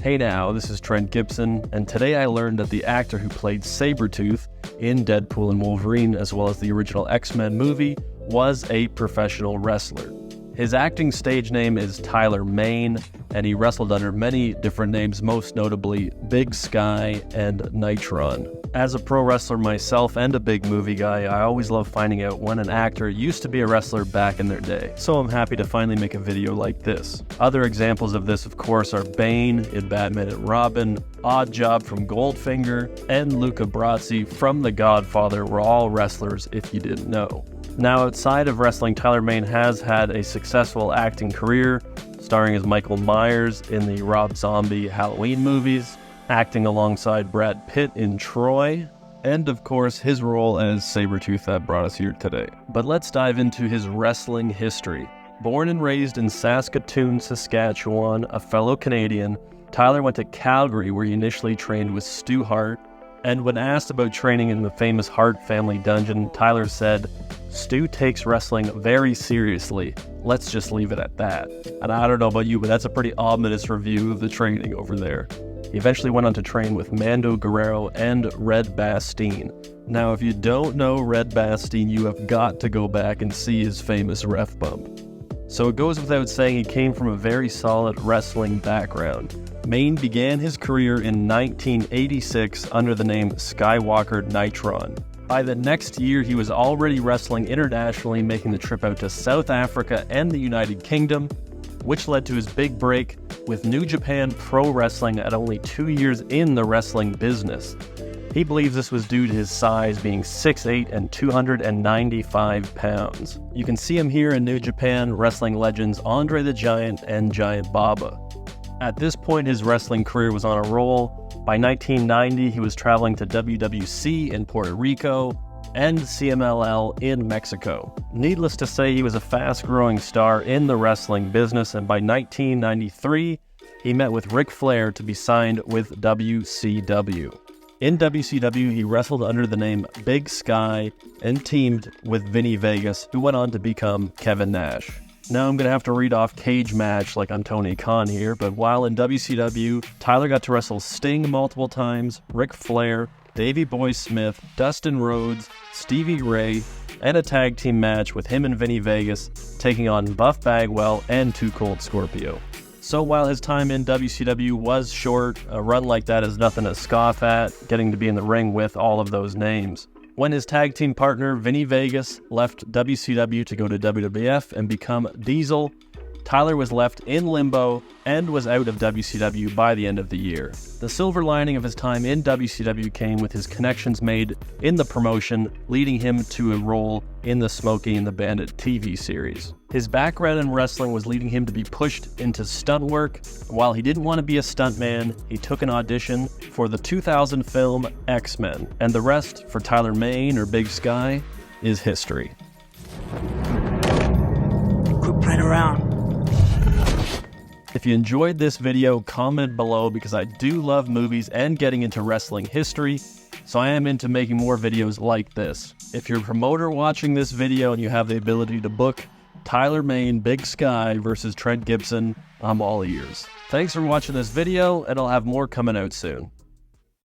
Hey now, this is Trent Gibson, and today I learned that the actor who played Sabretooth in Deadpool and Wolverine, as well as the original X-Men movie, was a professional wrestler. His acting stage name is Tyler Mane, and he wrestled under many different names, most notably Big Sky and Nitron. As a pro wrestler myself and a big movie guy, I always love finding out when an actor used to be a wrestler back in their day, so I'm happy to finally make a video like this. Other examples of this, of course, are Bane in Batman and Robin, Oddjob from Goldfinger, and Luca Brasi from The Godfather were all wrestlers if you didn't know. Now, outside of wrestling, Tyler Mane has had a successful acting career, starring as Michael Myers in the Rob Zombie Halloween movies, acting alongside Brad Pitt in Troy, and of course his role as Sabretooth that brought us here today. But let's dive into his wrestling history. Born and raised in Saskatoon, Saskatchewan, a fellow Canadian, Tyler went to Calgary where he initially trained with Stu Hart, and when asked about training in the famous Hart family dungeon, Tyler said, "Stu takes wrestling very seriously. Let's just leave it at that." And I don't know about you, but that's a pretty ominous review of the training over there. He eventually went on to train with Mando Guerrero and Red Bastien. Now, if you don't know Red Bastien, you have got to go back and see his famous ref bump. So it goes without saying he came from a very solid wrestling background. Mane began his career in 1986 under the name Skywalker Nitron. By the next year, he was already wrestling internationally, making the trip out to South Africa and the United Kingdom, which led to his big break with New Japan Pro Wrestling at only 2 years in the wrestling business. He believes this was due to his size being 6'8" and 295 pounds. You can see him here in New Japan wrestling legends Andre the Giant and Giant Baba. At this point, his wrestling career was on a roll. By 1990, he was traveling to WWC in Puerto Rico and CMLL in Mexico. Needless to say, he was a fast-growing star in the wrestling business, and by 1993, he met with Ric Flair to be signed with WCW. In WCW, he wrestled under the name Big Sky and teamed with Vinny Vegas, who went on to become Kevin Nash. Now I'm going to have to read off Cage Match like I'm Tony Khan here, but while in WCW, Tyler got to wrestle Sting multiple times, Ric Flair, Davey Boy Smith, Dustin Rhodes, Stevie Ray, and a tag team match with him and Vinny Vegas taking on Buff Bagwell and Too Cold Scorpio. So while his time in WCW was short, a run like that is nothing to scoff at, getting to be in the ring with all of those names. When his tag team partner, Vinny Vegas, left WCW to go to WWF and become Diesel, Tyler was left in limbo and was out of WCW by the end of the year. The silver lining of his time in WCW came with his connections made in the promotion, leading him to a role in the Smokey and the Bandit TV series. His background in wrestling was leading him to be pushed into stunt work. While he didn't want to be a stuntman, he took an audition for the 2000 film X-Men, and the rest for Tyler Mane, or Big Sky, is history. Quit playing around. If you enjoyed this video, comment below because I do love movies and getting into wrestling history, so I am into making more videos like this. If you're a promoter watching this video and you have the ability to book Tyler Mane, Big Sky versus Trent Gibson, I'm all ears. Thanks for watching this video, and I'll have more coming out soon.